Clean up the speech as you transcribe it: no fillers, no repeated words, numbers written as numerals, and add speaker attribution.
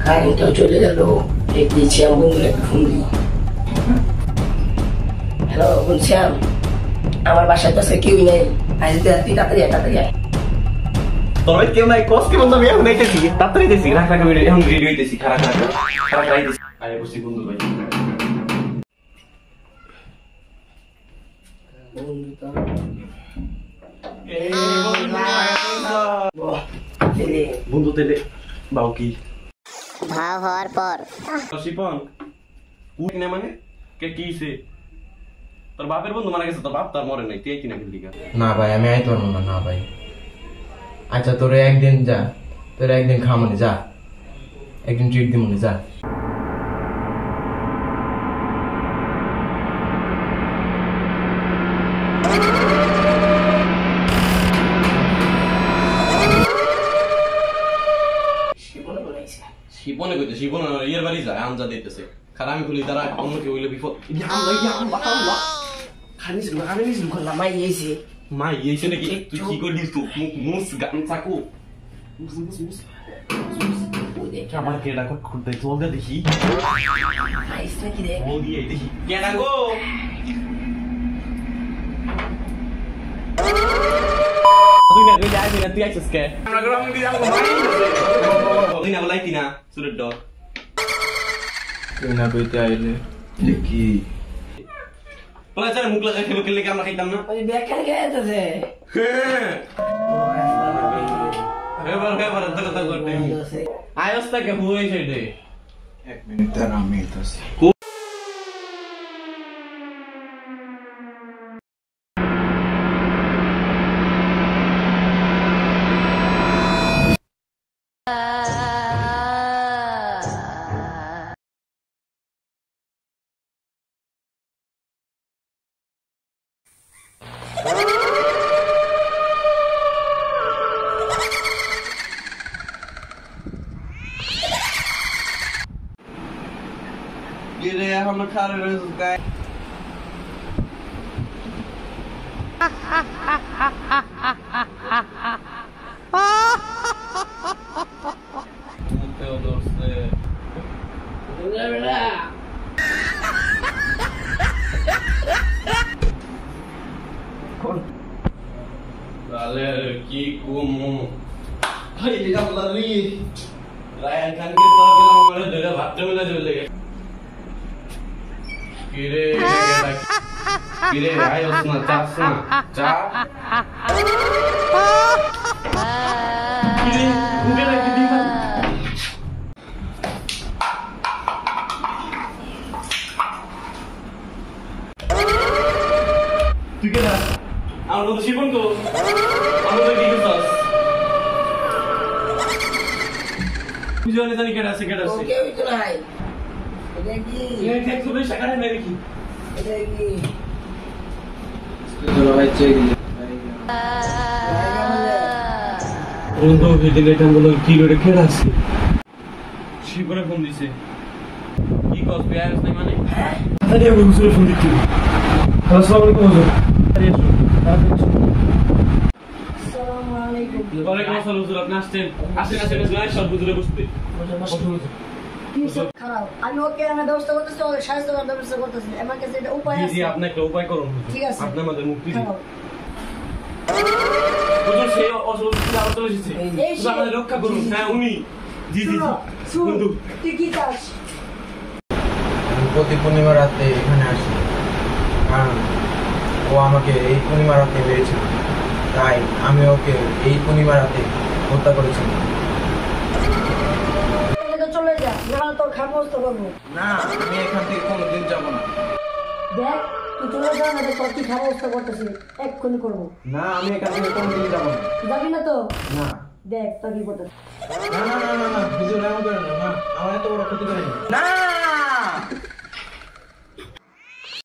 Speaker 1: কারেন্টটাও চলে গেল। দেখছি বন্ধুর একটা ফোন দিই। হ্যালো বলছিলাম, আমার বাসায় তো কেউই নেই, আজ তুই তাড়াতাড়ি আয়।
Speaker 2: তবে কেউ নাই, কস কি বন্ধু, আমি এখন আইতেছি, তাড়াতাড়ি আইতেছি, রাখ রাখ, আমি এখন রেডি হইতেছি, খারাপ আইতেছি। আরে বসি বন্ধু ভাই, বন্ধু তেলে বাউ কি
Speaker 3: ভাব হওয়ার পর
Speaker 2: শিপন উই না মানে কে কিছে তোর বাপের বন্ধু মারা গেছে, তোর বাপ তার মরে নাই, তুই কিনা গেলি?
Speaker 4: না ভাই আমি আইতে পারবো না। না ভাই, আচ্ছা তোরে একদিন যা, তোরে একদিন খামনি যা, একদিন ট্রিট দিমনি যা।
Speaker 2: শিপনে কইতে শিপন ইয়ের বাড়ি যায়, আমজা দিতেছে, খারাপ আমি খুলি তারা অন্য কেউ হইলে বিপদ।
Speaker 1: মাই এসে
Speaker 2: মাই এইছে নাকি? তুই কি করলিস? তো মুখ মুস গান চাকু আমার কেডা কর খুঁড়তে চল দে দেখি, ও দিয়ে দেখি কেডা গো। তুই না কইলে আইবি না, তুই আইছিস কে? আমরা গ্রাম দি যাবো ভাই, তুই না বলাই কিনা সুরের ডর,
Speaker 4: তুই না কইতে আইলে দেখি
Speaker 2: বলা যায় মুখ লাগা খেলো খেলে আমরা খাইতাম না।
Speaker 1: ওই ব্যাখ্যা খেয়েছে
Speaker 2: এবার দাদা দাদা করতে আয়স থেকে হয়েছে রে।
Speaker 4: এক মিনিট আর আমি আইতাছি।
Speaker 2: Gire এখন খারে রয়েছে গায় তো দোস্তে
Speaker 1: বেলা
Speaker 2: তাহলে কি কুমু ভাই এটা বলারি রায়ান খানকে বলা মানে ধরে ভাত মেলা চলে গেছে। কিরে কিরে আয় ওসনা চাস না চা কিরে মুখে লাগি দিবা তুই কে না আমার বন্ধু শিবন তো আমাদের কি করছস বুঝানে জানি কেডা আছে
Speaker 1: কেউই তো নাই। এটা কি
Speaker 2: এই ঠেক তো বেশ টাকা নেই কি
Speaker 1: এটা কি
Speaker 4: চলো ভাই চেক দিই
Speaker 2: বন্ধু ভিডিও এটা বলো কি করে কেডা আছে শিবরে ফোন দিছে কি কস বিয়ারস নাই মানে আরে আমি হুজুরে ফোন দিছি। আসসালামু আলাইকুম হুজুর। আরে এসো
Speaker 1: আসসালামু আলাইকুম।
Speaker 2: ওয়ালাইকুম আসসালাম হুজুর, আপনি আসছেন? আসেন গায় সব হুজুরে বসতে
Speaker 5: খারাপ আমি ওকে আমি ব্যবস্থা করতেছি, ওকে সাহায্য করার ব্যবস্থা করতেছি। আমার কাছে এটা উপায়
Speaker 2: জি
Speaker 5: আছে।
Speaker 2: জি আপনি একটা উপায় করুন হুজুর।
Speaker 5: ঠিক আছে।
Speaker 2: আপনি আমাদের মুক্তি দিন
Speaker 5: খারাপ।
Speaker 2: হুজুর, সেই অসুবিধা আলোচনা এসেছে,
Speaker 5: এই
Speaker 2: হুজুর আমাদের রক্ষা করুন। হ্যাঁ উনি জি জি জি
Speaker 5: শুন,
Speaker 2: বন্ধু
Speaker 5: তুই কি চাস?
Speaker 4: আমি প্রতি পূর্ণিমা রাতে এখানে আসি, কারণ ও আমাকে এই পূর্ণিমা রাতে মেরেছিল, তাই আমি ওকে এই পূর্ণিমা রাতে হত্যা করেছিলাম।
Speaker 5: এদিকে চলে যা, নাহলে তোর খামোস্ত করবো।
Speaker 4: না আমি এখান থেকে কোনোদিন যাব না।
Speaker 5: দেখ তুই চলে যা, না তোর কি খামোস্ত করতেছি এক্ষুনি করবো।
Speaker 4: না আমি এখান থেকে কোনোদিন যাব না।
Speaker 5: যাবি না তো?
Speaker 4: না
Speaker 5: দেখ তোর কি করতেছি।
Speaker 4: না না না না না হুজুর এমন করেন না, না আমার এত বড় ক্ষতি করেন না।